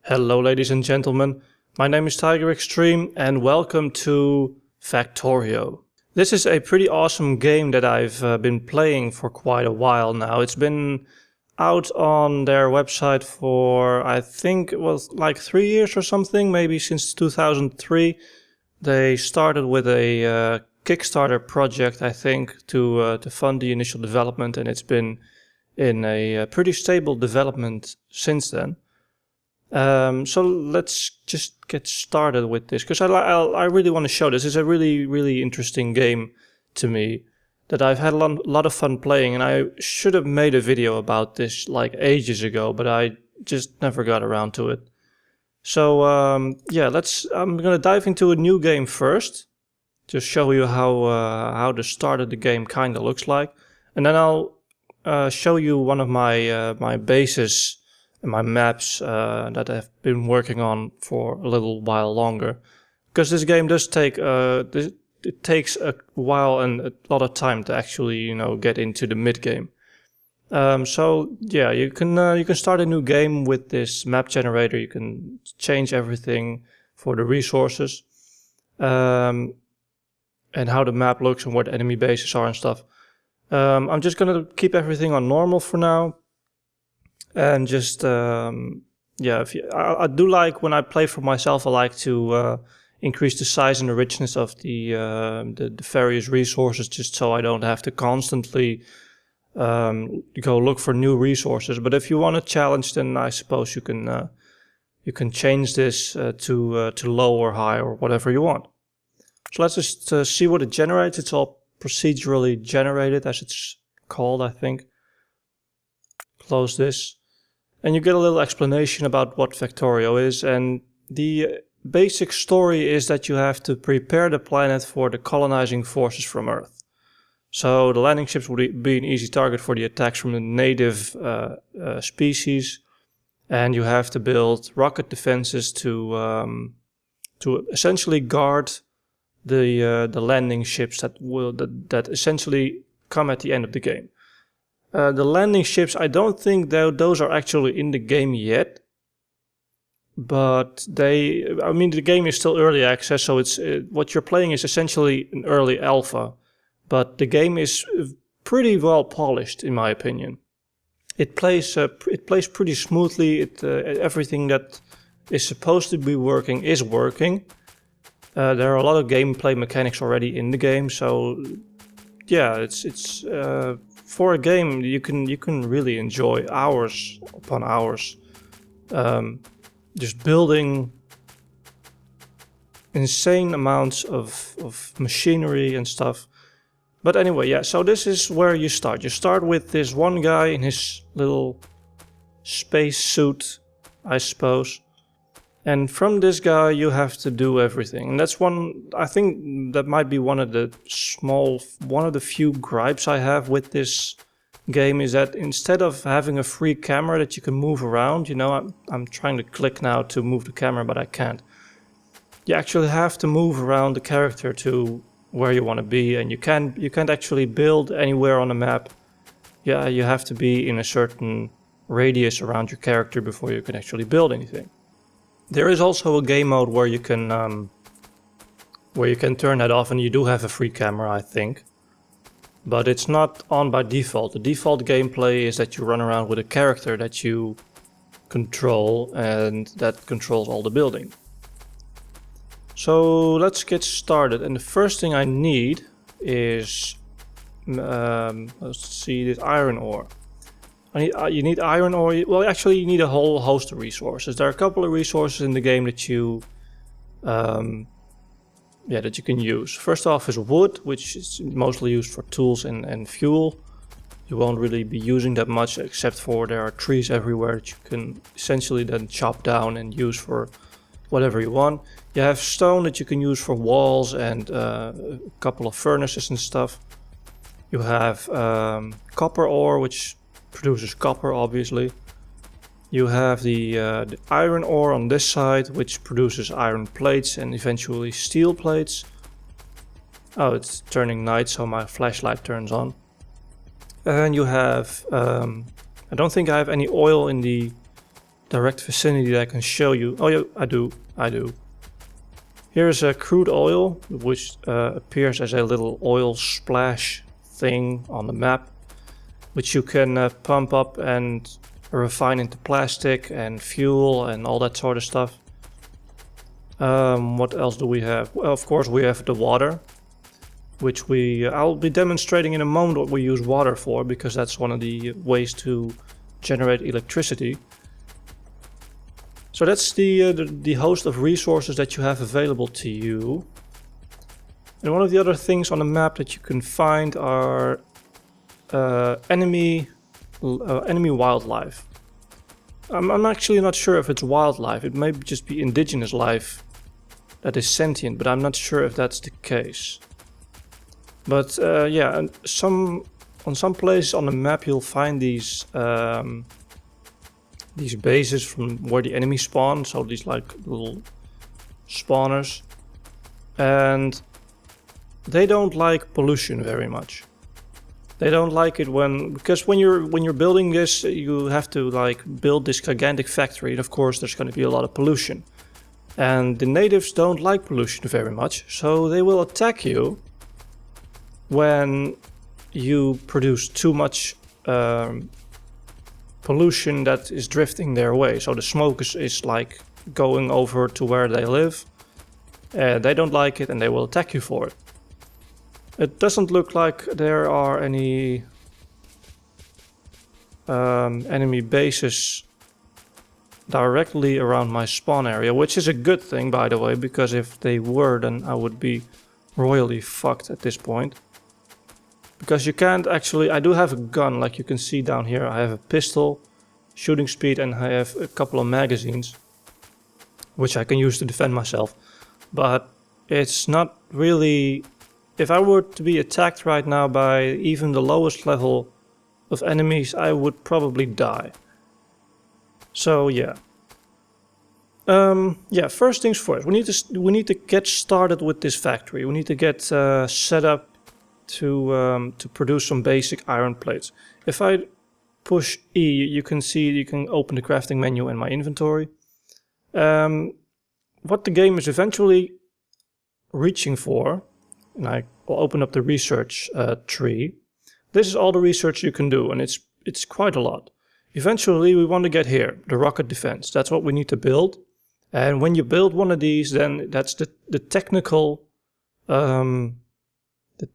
Hello ladies and gentlemen, my name is Tiger Extreme and welcome to Factorio. This is a pretty awesome game that I've been playing for quite a while now. It's been out on their website for I think it was like 3 years or something, maybe since 2003. They started with a Kickstarter project, I think, to fund the initial development, and it's been in a pretty stable development since then. So let's just get started with this, because I really want to show this. It's a really interesting game to me that I've had a lot of fun playing, and I should have made a video about this like ages ago, but I just never got around to it. So yeah, I'm gonna dive into a new game first, just show you how the start of the game kind of looks like, and then I'll show you one of my bases and my maps that I've been working on for a little while longer, because this game does take it takes a while and a lot of time to actually get into the mid game. So yeah, you can start a new game with this map generator. You can change everything for the resources, and how the map looks and where the enemy bases are and stuff. I'm just gonna keep everything on normal for now. And just, yeah, I do like, when I play for myself, I like to increase the size and the richness of the various resources, just so I don't have to constantly go look for new resources. But if you want a challenge, then I suppose you can change this to low or high or whatever you want. So let's just see what it generates. It's all procedurally generated, as it's called, I think. Close this. And you get a little explanation about what Factorio is, and the basic story is that you have to prepare the planet for the colonizing forces from Earth. So the landing ships would be an easy target for the attacks from the native species, and you have to build rocket defenses to essentially guard the landing ships that essentially come at the end of the game. The landing ships, I don't think those are actually in the game yet, but the game is still early access, so it's what you're playing is essentially an early alpha, but the game is pretty well polished, in my opinion. It plays pretty smoothly. Everything that is supposed to be working is working. There are a lot of gameplay mechanics already in the game, so yeah, it's for a game you can really enjoy hours upon hours, just building insane amounts of machinery and stuff. But anyway, yeah, so this is where you start. You start with this one guy in his little space suit, I suppose. And from this guy you have to do everything. And that's I think that might be one of the few gripes I have with this game, is that instead of having a free camera that you can move around, I'm trying to click now to move the camera, but I can't. You actually have to move around the character to where you want to be, and you can't actually build anywhere on the map. Yeah, you have to be in a certain radius around your character before you can actually build anything. There is also a game mode where you can turn that off, and you do have a free camera, I think. But it's not on by default. The default gameplay is that you run around with a character that you control, and that controls all the building. So let's get started. And the first thing I need is, let's see, this iron ore. You need iron ore. Well, actually, you need a whole host of resources. There are a couple of resources in the game that you can use. First off is wood, which is mostly used for tools and fuel. You won't really be using that much, except for there are trees everywhere that you can essentially then chop down and use for whatever you want. You have stone that you can use for walls and a couple of furnaces and stuff. You have copper ore, which produces copper, obviously. You have the iron ore on this side, which produces iron plates and eventually steel plates. Oh, it's turning night, so my flashlight turns on. And you have, I don't think I have any oil in the direct vicinity that I can show you. Oh yeah, I do. Here is a crude oil, which appears as a little oil splash thing on the map, which you can pump up and refine into plastic and fuel and all that sort of stuff. What else do we have? Well, of course we have the water, which I'll be demonstrating in a moment what we use water for, because that's one of the ways to generate electricity. So that's the host of resources that you have available to you. And one of the other things on the map that you can find are enemy wildlife. I'm actually not sure if it's wildlife. It may just be indigenous life that is sentient, but I'm not sure if that's the case. But yeah, on some places on the map you'll find these bases from where the enemy spawn, so these like little spawners, and they don't like pollution very much. They don't like it because when you're building this, you have to like build this gigantic factory, and of course there's going to be a lot of pollution. And the natives don't like pollution very much, so they will attack you when you produce too much pollution that is drifting their way. So the smoke is like going over to where they live. They don't like it and they will attack you for it. It doesn't look like there are any enemy bases directly around my spawn area, which is a good thing, by the way, because if they were, then I would be royally fucked at this point. Because you can't actually... I do have a gun, like you can see down here. I have a pistol, shooting speed, and I have a couple of magazines, which I can use to defend myself. But it's not really... If I were to be attacked right now by even the lowest level of enemies, I would probably die. So yeah. Yeah, first things first. We need to get started with this factory. We need to get set up to produce some basic iron plates. If I push E, you can see you can open the crafting menu in my inventory. What the game is eventually reaching for, and I will open up the research tree. This is all the research you can do, and it's quite a lot. Eventually we want to get here, the rocket defense. That's what we need to build. And when you build one of these, then that's the technical...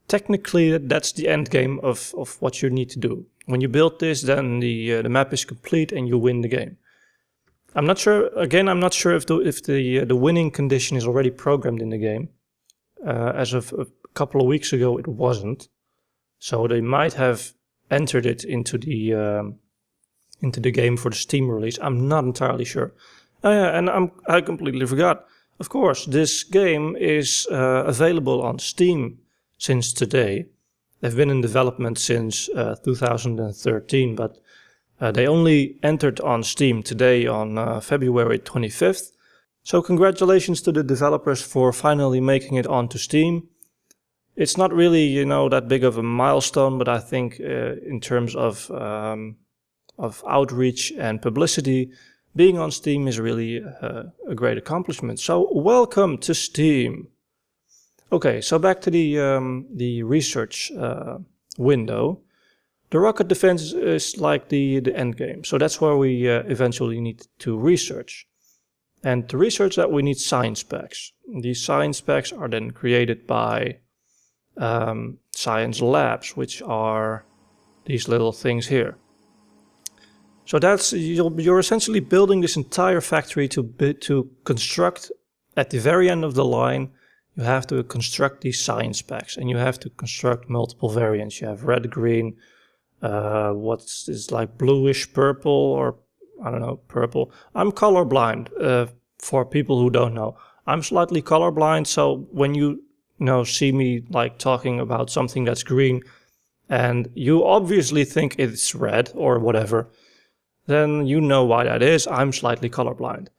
Technically, that's the end game of what you need to do. When you build this, then the map is complete and you win the game. I'm not sure. Again, I'm not sure if the winning condition is already programmed in the game. As of a couple of weeks ago, it wasn't. So they might have entered it into the game for the Steam release. I'm not entirely sure. And I completely forgot. Of course, this game is available on Steam since today. They've been in development since 2013, but they only entered on Steam today on February 25th. So congratulations to the developers for finally making it onto Steam. It's not really, you know, that big of a milestone, but I think in terms of outreach and publicity, being on Steam is really a great accomplishment. So welcome to Steam. Okay, so back to the research window. The rocket defense is like the end game, so that's where we eventually need to research. And to research that, we need science packs. These science packs are then created by science labs, which are these little things here. So that's you're essentially building this entire factory to construct at the very end of the line. You have to construct these science packs, and you have to construct multiple variants. You have red, green, what's this, like bluish purple, or I don't know, purple. I'm colorblind, for people who don't know. I'm slightly colorblind, so when you see me like talking about something that's green, and you obviously think it's red or whatever, then you know why that is. I'm slightly colorblind.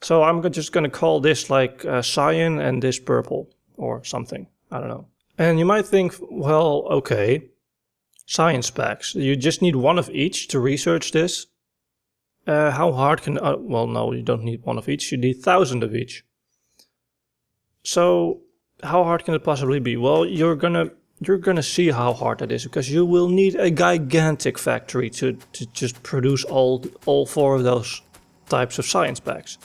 So I'm just going to call this like cyan and this purple or something. I don't know. And you might think, well, okay, science packs. You just need one of each to research this. How hard can... well, no, you don't need one of each. You need 1,000 of each. So, how hard can it possibly be? Well, you're gonna see how hard that is, because you will need a gigantic factory to just produce all 4 of those types of science bags.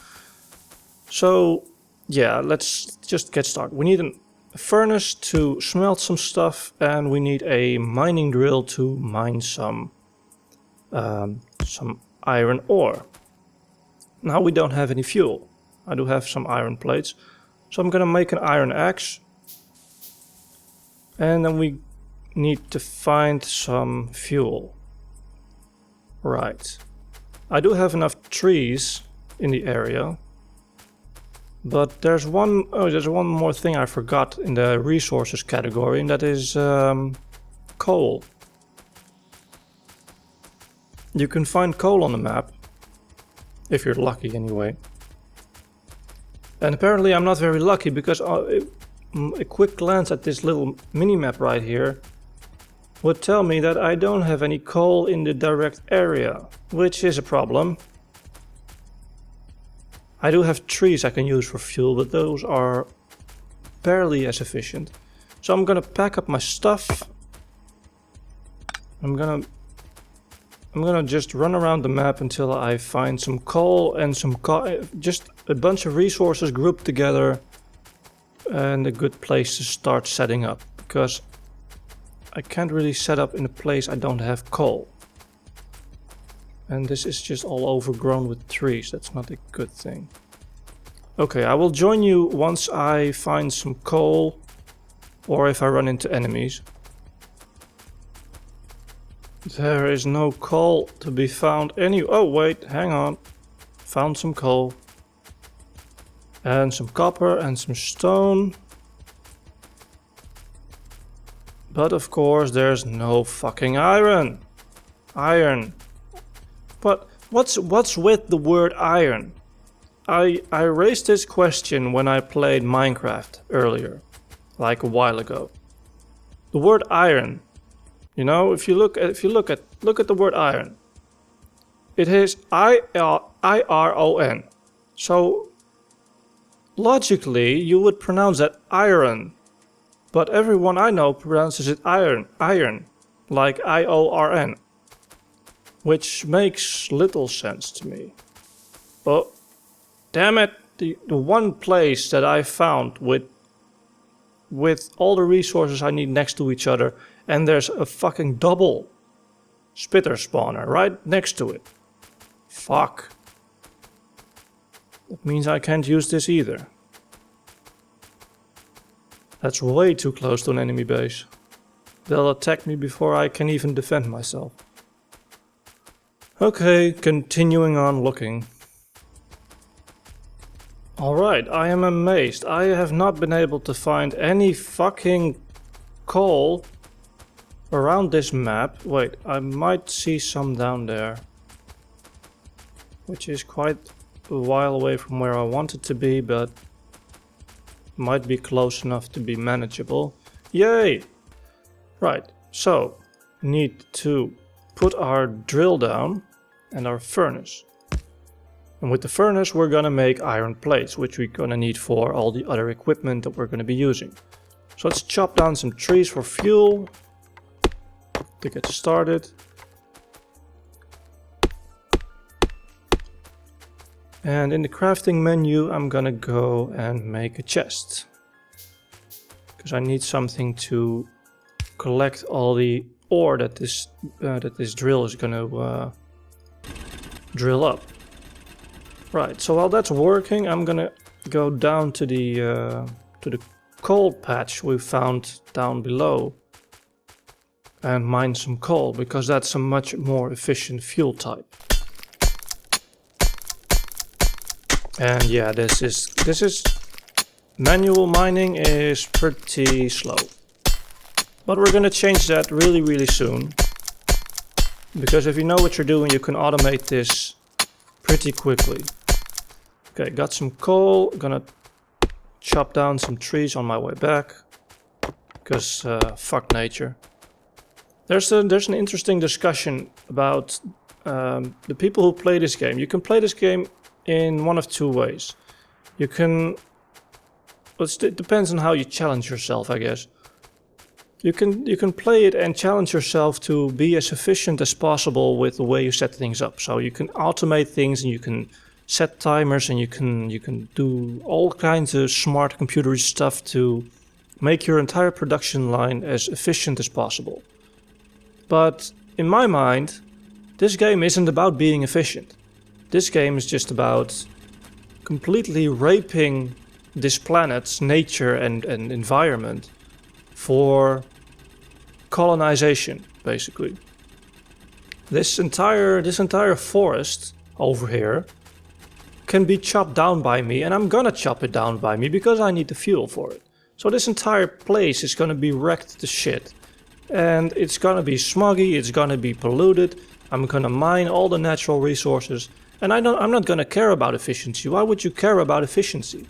So, yeah, let's just get started. We need a furnace to smelt some stuff, and we need a mining drill to mine some iron ore. Now we don't have any fuel. I do have some iron plates, so I'm gonna make an iron axe. And then we need to find some fuel. Right. I do have enough trees in the area. But there's one more thing I forgot in the resources category, and that is coal. You can find coal on the map, if you're lucky anyway. And apparently I'm not very lucky, because a quick glance at this little mini-map right here would tell me that I don't have any coal in the direct area, which is a problem. I do have trees I can use for fuel, but those are barely as efficient. So I'm gonna pack up my stuff. I'm gonna just run around the map until I find some coal and just a bunch of resources grouped together, and a good place to start setting up, because I can't really set up in a place I don't have coal. And this is just all overgrown with trees. That's not a good thing. Okay, I will join you once I find some coal, or if I run into enemies. There is no coal to be found oh wait, hang on. Found some coal. And some copper and some stone. But of course there's no fucking iron. But what's with the word iron? I raised this question when I played Minecraft earlier, like a while ago. The word iron, you know, if you look at the word iron, it is I-R-O-N. So logically you would pronounce that iron, but everyone I know pronounces it iron, like I-O-R-N, which makes little sense to me. Oh, damn it, the one place that I found with all the resources I need next to each other, and there's a fucking double spitter spawner right next to it. Fuck. That means I can't use this either. That's way too close to an enemy base. They'll attack me before I can even defend myself. Okay, continuing on looking. Alright, I am amazed. I have not been able to find any fucking coal around this map. Wait, I might see some down there, which is quite a while away from where I want it to be, but might be close enough to be manageable. Yay! Right, so need to put our drill down and our furnace. And with the furnace we're gonna make iron plates, which we're gonna need for all the other equipment that we're gonna be using. So let's chop down some trees for fuel to get started. And in the crafting menu I'm gonna go and make a chest, because I need something to collect all the ore that this drill is gonna drill up. Right, so while that's working, I'm gonna go down to the coal patch we found down below and mine some coal, because that's a much more efficient fuel type. And yeah, this is manual mining is pretty slow. But we're gonna change that really soon. Because if you know what you're doing, you can automate this pretty quickly. Okay, got some coal, gonna chop down some trees on my way back. Because fuck nature. There's an interesting discussion about the people who play this game, you can play this game in one of two ways. You can, it depends on how you challenge yourself, I guess. You can play it and challenge yourself to be as efficient as possible with the way you set things up. So you can automate things and you can set timers and you can do all kinds of smart computery stuff to make your entire production line as efficient as possible. But in my mind, this game isn't about being efficient. This game is just about completely raping this planet's nature and environment for colonization, basically. This entire forest over here can be chopped down by me, and I'm gonna chop it down by me because I need the fuel for it. So this entire place is gonna be wrecked to shit. And it's gonna be smoggy, it's gonna be polluted, I'm gonna mine all the natural resources, and I'm not gonna care about efficiency. Why would you care about efficiency?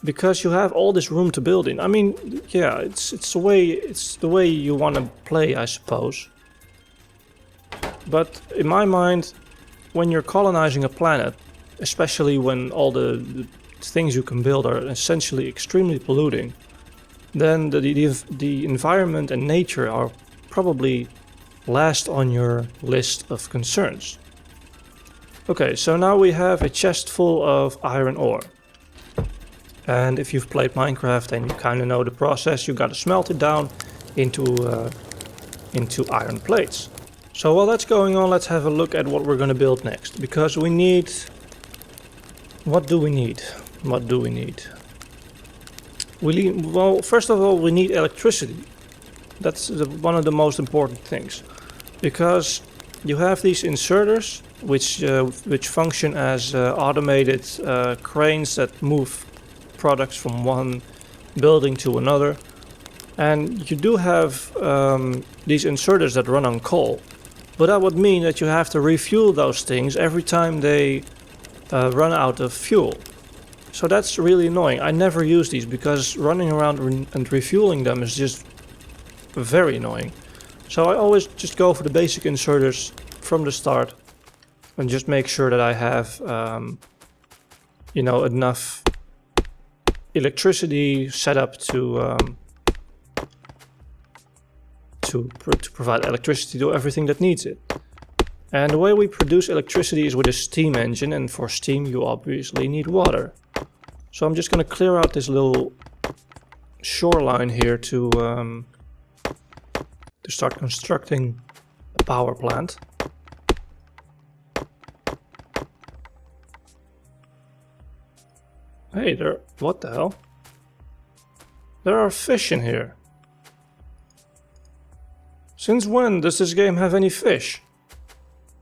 Because you have all this room to build in. I mean, yeah, it's the way you wanna play, I suppose. But in my mind, when you're colonizing a planet, especially when all the things you can build are essentially extremely polluting, then the environment and nature are probably last on your list of concerns. Okay, so now we have a chest full of iron ore. And if you've played Minecraft and you kind of know the process, you gotta smelt it down into iron plates. So while that's going on, let's have a look at what we're gonna build next. Because we need... What do we need? What do we need? Well, first of all, we need electricity. That's one of the most important things. Because you have these inserters, which function as automated cranes that move products from one building to another. And you do have these inserters that run on coal. But that would mean that you have to refuel those things every time they run out of fuel. So that's really annoying. I never use these because running around and refueling them is just very annoying. So I always just go for the basic inserters from the start and just make sure that I have you know, enough electricity set up to provide electricity to everything that needs it. And the way we produce electricity is with a steam engine, and for steam you obviously need water. So I'm just going to clear out this little shoreline here to start constructing a power plant. Hey there, what the hell? There are fish in here. Since when does this game have any fish?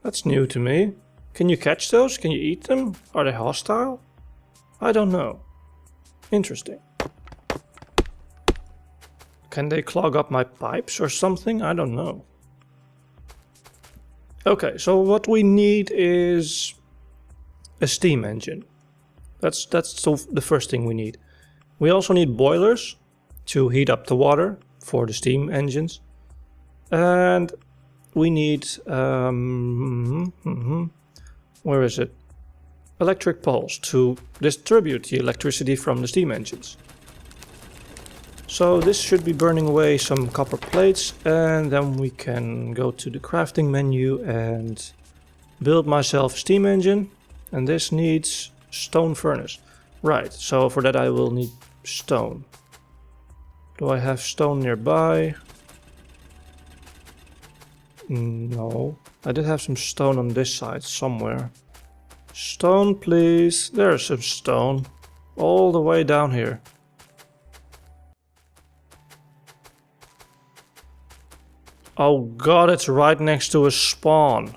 That's new to me. Can you catch those? Can you eat them? Are they hostile? I don't know. Interesting. Can they clog up my pipes or something? I don't know. Okay, so what we need is a steam engine. That's the first thing we need. We also need boilers to heat up the water for the steam engines. And we need, where is it? Electric poles to distribute the electricity from the steam engines. So this should be burning away some copper plates, and then we can go to the crafting menu and build myself a steam engine. And this needs stone furnace. Right, so for that I will need stone. Do I have stone nearby? No, I did have some stone on this side somewhere. Stone, please. There's some stone. All the way down here. Oh god, it's right next to a spawn.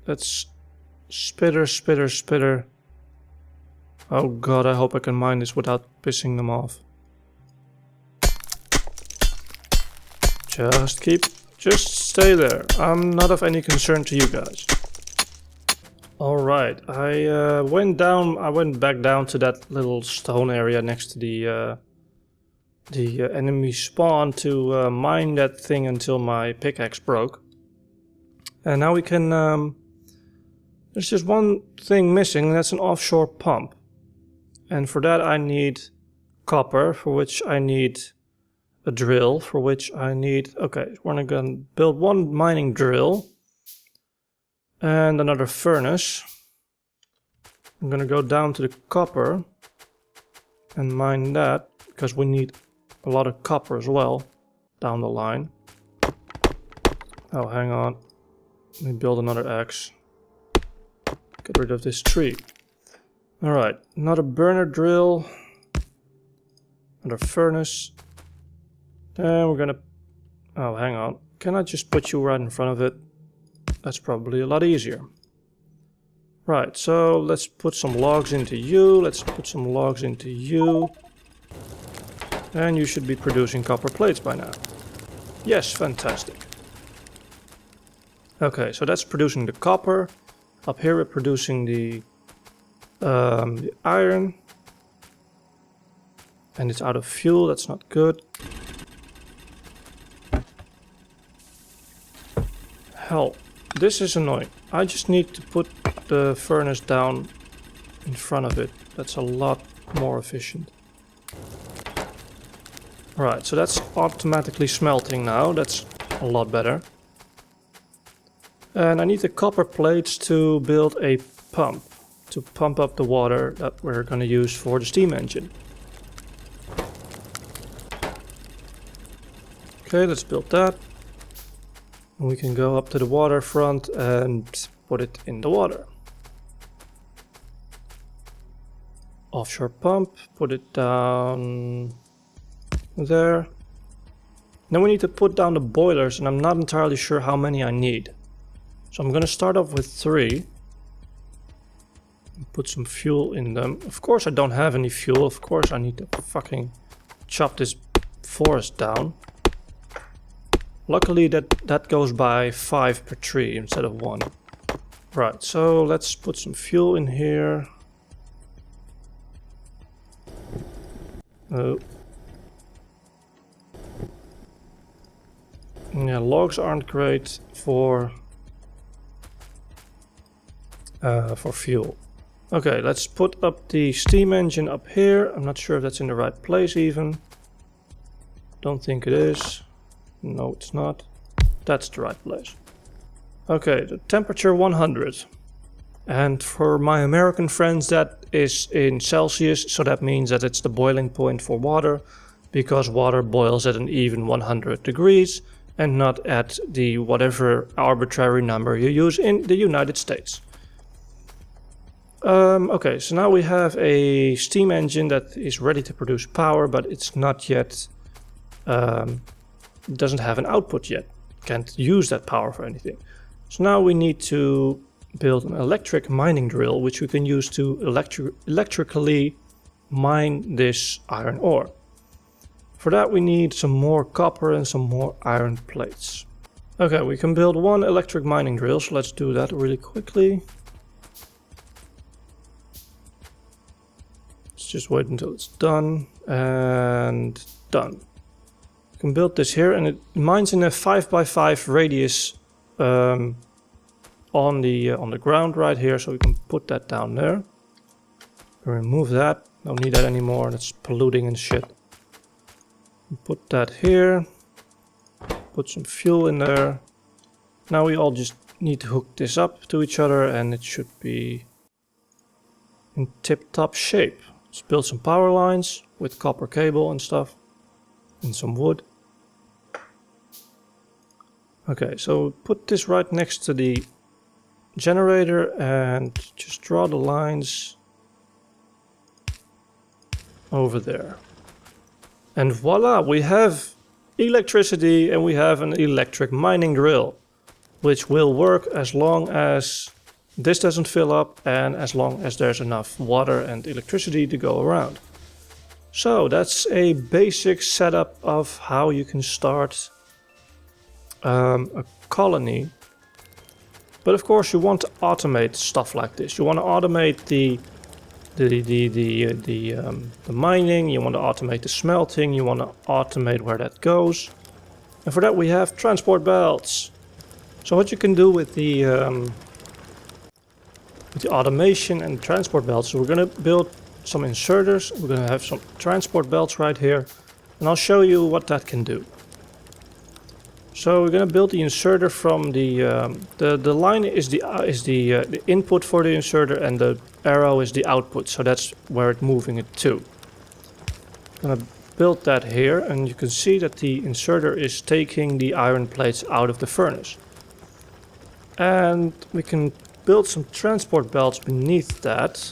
That's spitter, spitter, spitter. Oh god, I hope I can mine this without pissing them off. Just stay there. I'm not of any concern to you guys. Alright, I went back down to that little stone area next to the enemy spawn to mine that thing until my pickaxe broke. And now we can, there's just one thing missing, and that's an offshore pump. And for that I need copper, for which I need a drill, for which I need, okay, we're gonna build one mining drill and another furnace. I'm gonna go down to the copper and mine that, because we need a lot of copper as well down the line. Oh, hang on. Let me build another axe. Get rid of this tree. Alright, another burner drill. Another furnace. Then we're gonna... Oh, hang on. Can I just put you right in front of it? That's probably a lot easier. Right, so let's put some logs into you. Let's put some logs into you. And you should be producing copper plates by now. Yes, fantastic. Okay, so that's producing the copper. Up here we're producing the iron. And it's out of fuel, that's not good. Hell, this is annoying. I just need to put the furnace down in front of it. That's a lot more efficient. Right, so that's automatically smelting now. That's a lot better. And I need the copper plates to build a pump. To pump up the water that we're going to use for the steam engine. Okay, let's build that. We can go up to the waterfront and put it in the water. Offshore pump, put it down there. Then we need to put down the boilers, and I'm not entirely sure how many I need. So I'm going to start off with 3. Put some fuel in them. Of course I don't have any fuel. Of course I need to fucking chop this forest down. Luckily that goes by 5 per tree instead of 1. Right, so let's put some fuel in here. Oh. Yeah, logs aren't great for fuel. Okay, let's put up the steam engine up here. I'm not sure if that's in the right place even. Don't think it is. No, it's not. That's the right place. Okay, the temperature 100. And for my American friends, that is in Celsius, so that means that it's the boiling point for water, because water boils at an even 100 degrees and not at the whatever arbitrary number you use in the United States. Okay, so now we have a steam engine that is ready to produce power, but it's not yet, it doesn't have an output yet. Can't use that power for anything. So now we need to build an electric mining drill, which we can use to electrically mine this iron ore. For that we need some more copper and some more iron plates. Okay, we can build 1 electric mining drill, so let's do that really quickly. Let's just wait until it's done, and done. We can build this here, and it mines in a 5x5 radius on the ground right here, so we can put that down there. Remove that, don't need that anymore, that's polluting and shit. Put that here, put some fuel in there. Now we all just need to hook this up to each other and it should be in tip-top shape. Let's build some power lines with copper cable and stuff and some wood. Okay, so put this right next to the generator and just draw the lines over there. And voila, we have electricity and we have an electric mining drill, which will work as long as this doesn't fill up and as long as there's enough water and electricity to go around. So that's a basic setup of how you can start a colony. But of course you want to automate stuff like this. You want to automate the mining, you want to automate the smelting, you want to automate where that goes. And for that we have transport belts. So what you can do with the automation and transport belts, so we're going to build some inserters, we're going to have some transport belts right here, and I'll show you what that can do. So we're going to build the inserter from the line is the input for the inserter, and the arrow is the output, so that's where it's moving it to. I'm going to build that here, and you can see that the inserter is taking the iron plates out of the furnace. And we can build some transport belts beneath that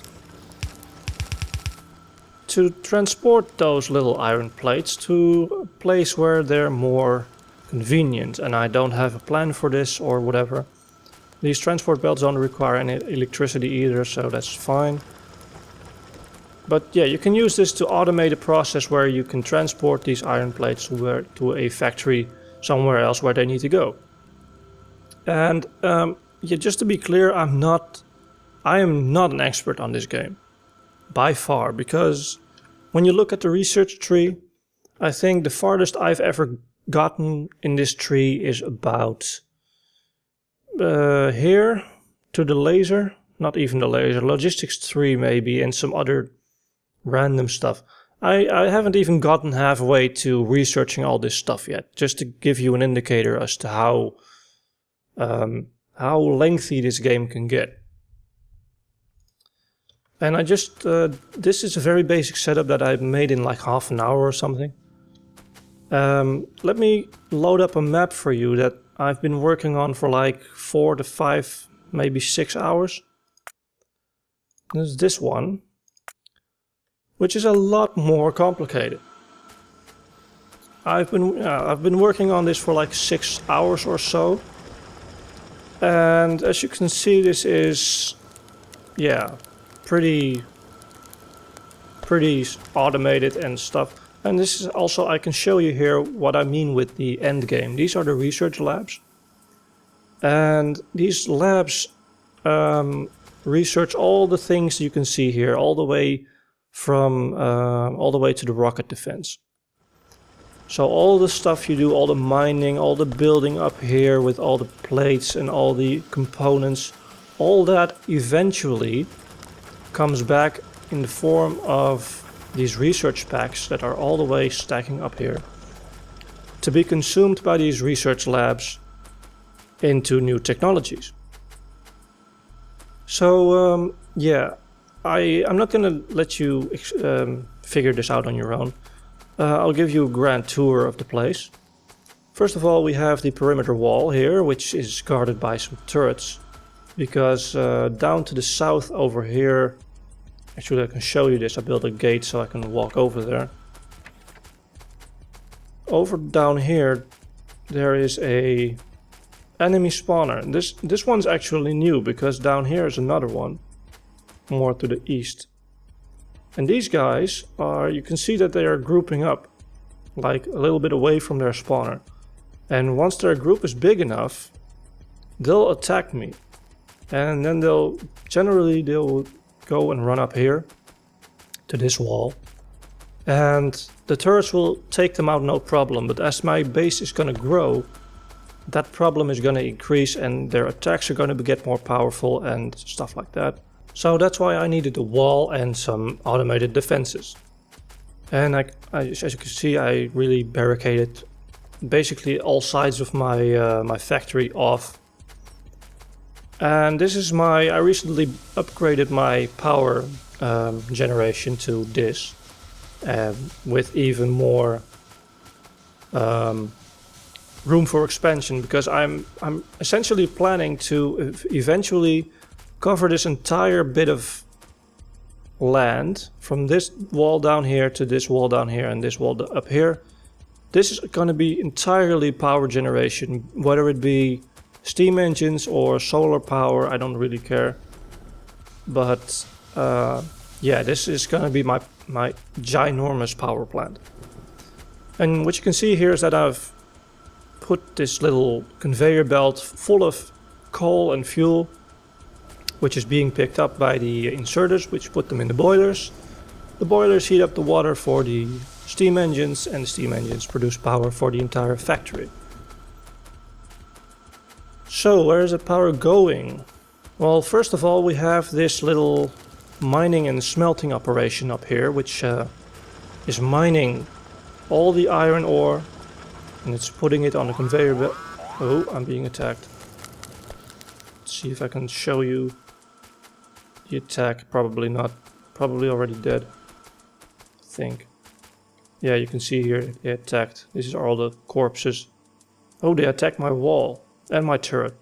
to transport those little iron plates to a place where they're more convenient, and I don't have a plan for this or whatever. These transport belts don't require any electricity either, so that's fine. But yeah, you can use this to automate a process where you can transport these iron plates to a factory somewhere else where they need to go. And yeah, just to be clear, I am not an expert on this game, by far, because when you look at the research tree, I think the farthest I've ever gotten in this tree is about here to the laser, not even the laser, logistics 3 maybe, and some other random stuff. I haven't even gotten halfway to researching all this stuff yet, just to give you an indicator as to how lengthy this game can get. And I just, this is a very basic setup that I made in like half an hour or something. Let me load up a map for you that I've been working on for like 4 to 5, maybe 6 hours. There's this one, which is a lot more complicated. I've been working on this for like 6 hours or so. And as you can see, this is, yeah, pretty automated and stuff. And this is also, I can show you here what I mean with the Endgame. These are the research labs. And these labs research all the things you can see here, all the way to the rocket defense. So all the stuff you do, all the mining, all the building up here with all the plates and all the components, all that eventually comes back in the form of these research packs that are all the way stacking up here to be consumed by these research labs into new technologies. So yeah, I'm not gonna let you figure this out on your own. I'll give you a grand tour of the place. First of all, we have the perimeter wall here, which is guarded by some turrets, because down to the south over here, actually I can show you this, I built a gate so I can walk over there. Over down here there is a enemy spawner. This one's actually new, because down here is another one more to the east. And these guys are, you can see that they are grouping up, like a little bit away from their spawner. And once their group is big enough, they'll attack me. And then they'll go and run up here to this wall. And the turrets will take them out no problem. But as my base is going to grow, that problem is going to increase and their attacks are going to get more powerful and stuff like that. So that's why I needed a wall and some automated defenses. And as you can see, I really barricaded basically all sides of my factory off. And this is I recently upgraded my power generation to this, with even more room for expansion, because I'm essentially planning to eventually cover this entire bit of land from this wall down here to this wall down here and this wall up here. This is going to be entirely power generation, whether it be steam engines or solar power, I don't really care. But yeah, this is going to be my ginormous power plant. And what you can see here is that I've put this little conveyor belt full of coal and fuel, which is being picked up by the inserters, which put them in the boilers. The boilers heat up the water for the steam engines, and the steam engines produce power for the entire factory. So where is the power going? Well, first of all, we have this little mining and smelting operation up here, which is mining all the iron ore, and it's putting it on a conveyor belt. Oh, I'm being attacked. Let's see if I can show you the attack. Probably not. Probably already dead, I think. Yeah, you can see here they attacked. These are all the corpses. Oh, they attacked my wall and my turret.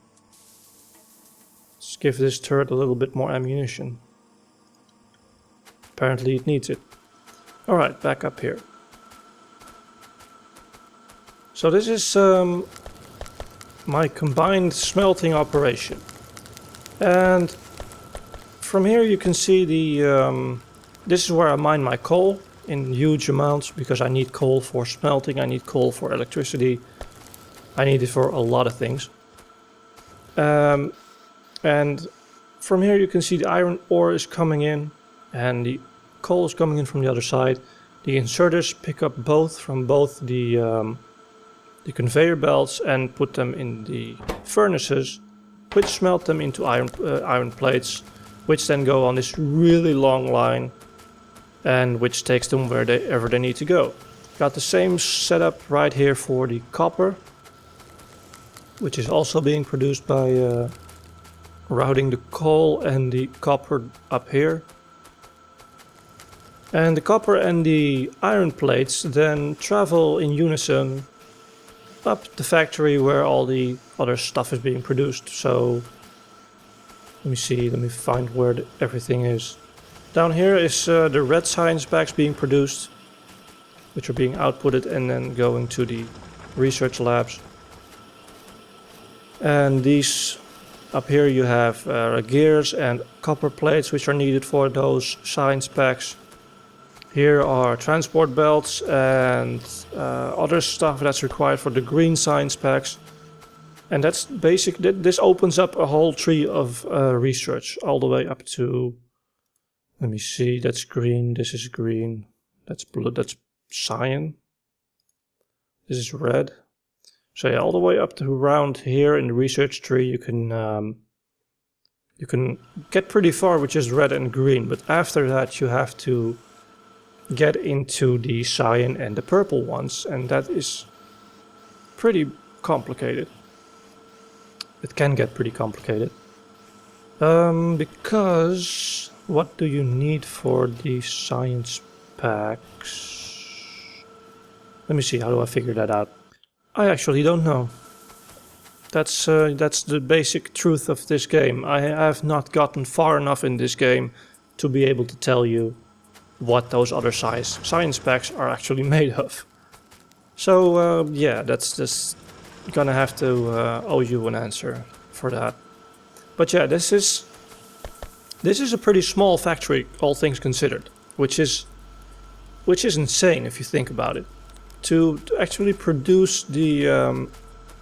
Let's give this turret a little bit more ammunition. Apparently it needs it. Alright, back up here. So this is my combined smelting operation. And from here you can see the... this is where I mine my coal in huge amounts, because I need coal for smelting, I need coal for electricity, I need it for a lot of things. And from here you can see the iron ore is coming in and the coal is coming in from the other side. The inserters pick up both from both the conveyor belts and put them in the furnaces, which smelt them into iron plates, which then go on this really long line and which takes them wherever they need to go. Got the same setup right here for the copper, which is also being produced by routing the coal and the copper up here. And the copper and the iron plates then travel in unison up the factory where all the other stuff is being produced. So let me find where everything is. Down here is the red science packs being produced, which are being outputted and then going to the research labs. And these up here you have gears and copper plates which are needed for those science packs. Here are transport belts and other stuff that's required for the green science packs. And that's basic. This opens up a whole tree of research all the way up to... Let me see, that's green, this is green, that's blue, that's cyan. This is red. So yeah, all the way up to around here in the research tree you can get pretty far with just red and green, but after that you have to get into the cyan and the purple ones, and that is pretty complicated. It can get pretty complicated. Because what do you need for the science packs? Let me see, how do I figure that out? I actually don't know. That's the basic truth of this game. I have not gotten far enough in this game to be able to tell you what those other science packs are actually made of. So yeah, that's just gonna have to owe you an answer for that. But yeah, this is a pretty small factory, all things considered, which is insane if you think about it. To actually produce the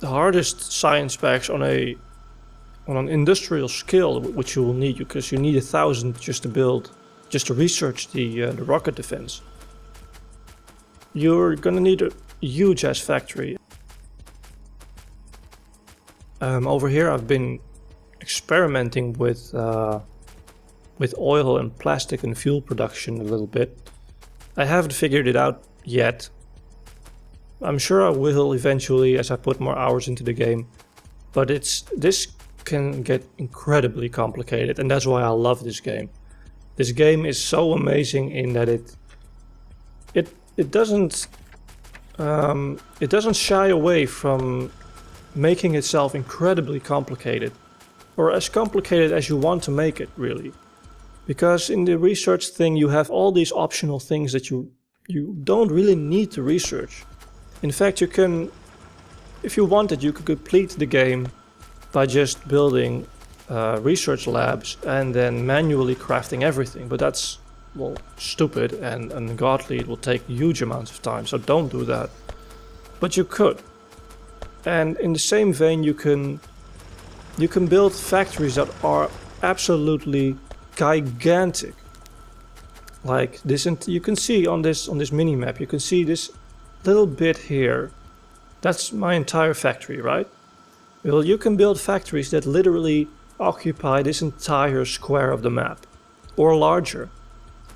hardest science packs on an industrial scale, which you will need, because you need 1,000 just to research the rocket defense. You're gonna need a huge ass factory. Over here I've been experimenting with oil and plastic and fuel production a little bit. I haven't figured it out yet. I'm sure I will eventually as I put more hours into the game, but this can get incredibly complicated, and that's why I love this game. This game is so amazing in that it doesn't shy away from making itself incredibly complicated, or as complicated as you want to make it, really. Because in the research thing you have all these optional things that you don't really need to research. In fact, you can, if you wanted, you could complete the game by just building research labs and then manually crafting everything. But that's, well, stupid and ungodly. It will take huge amounts of time, so don't do that. But you could. And in the same vein, you can build factories that are absolutely gigantic. Like this, and you can see on this mini map, you can see this little bit here. That's my entire factory, right? Well, you can build factories that literally occupy this entire square of the map, or larger.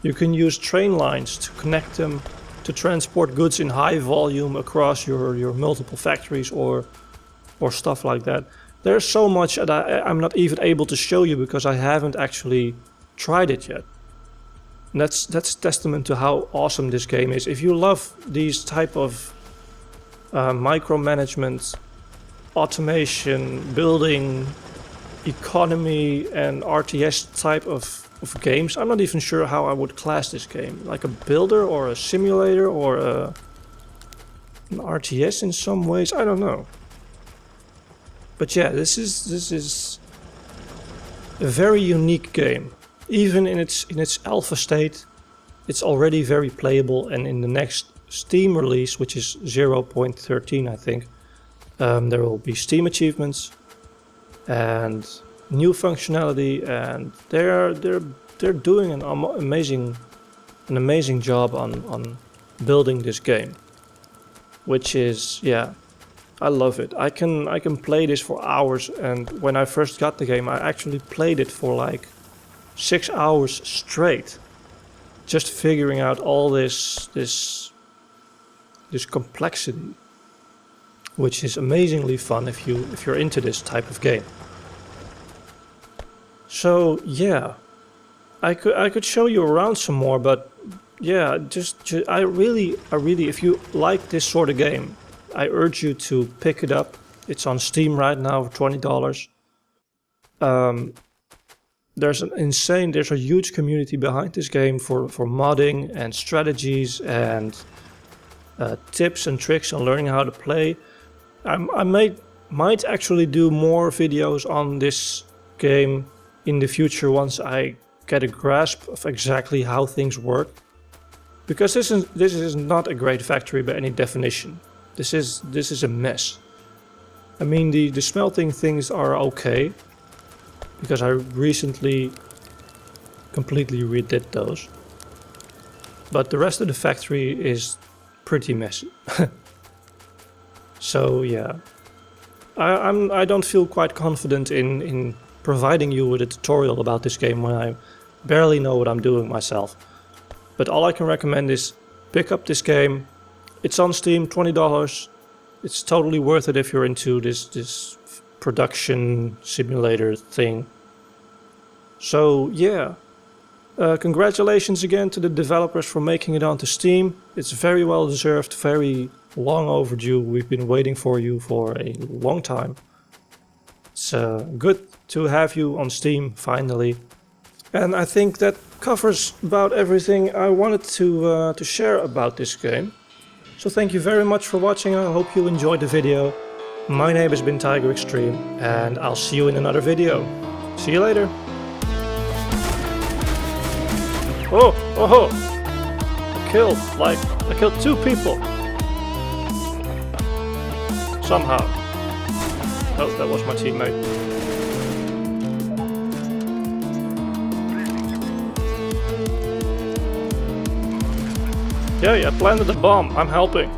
You can use train lines to connect them to transport goods in high volume across your multiple factories or stuff like that. There's so much that I'm not even able to show you because I haven't actually tried it yet. And that's testament to how awesome this game is. If you love these type of micromanagement, automation, building, economy and RTS type of games, I'm not even sure how I would class this game. Like a builder or a simulator or an RTS in some ways, I don't know. But yeah, this is a very unique game. Even in its alpha state, it's already very playable, and in the next Steam release, which is 0.13 I think, there will be Steam achievements and new functionality, and they're doing an amazing job on building this game, which is, yeah, I love it. I can play this for hours, and when I first got the game, I actually played it for like 6 hours straight, just figuring out all this complexity, which is amazingly fun if you're into this type of game. So yeah, I could show you around some more, but yeah, I really, if you like this sort of game, I urge you to pick it up. It's on Steam right now for $20. There's a huge community behind this game for modding and strategies and tips and tricks on learning how to play. I might actually do more videos on this game in the future once I get a grasp of exactly how things work, because this is not a great factory by any definition. This is a mess. I mean, the smelting things are okay, because I recently completely redid those. But the rest of the factory is pretty messy. So yeah, I don't feel quite confident in providing you with a tutorial about this game when I barely know what I'm doing myself. But all I can recommend is pick up this game. It's on Steam, $20. It's totally worth it if you're into this production simulator thing. So yeah, congratulations again to the developers for making it onto Steam. It's very well deserved, very long overdue. We've been waiting for you for a long time. It's good to have you on Steam finally. And I think that covers about everything I wanted to share about this game. So thank you very much for watching. I hope you enjoyed the video. My name has been Tiger Extreme, and I'll see you in another video. See you later. Oh, I killed 2 people. Somehow. Oh, that was my teammate. Yeah, planted a bomb. I'm helping.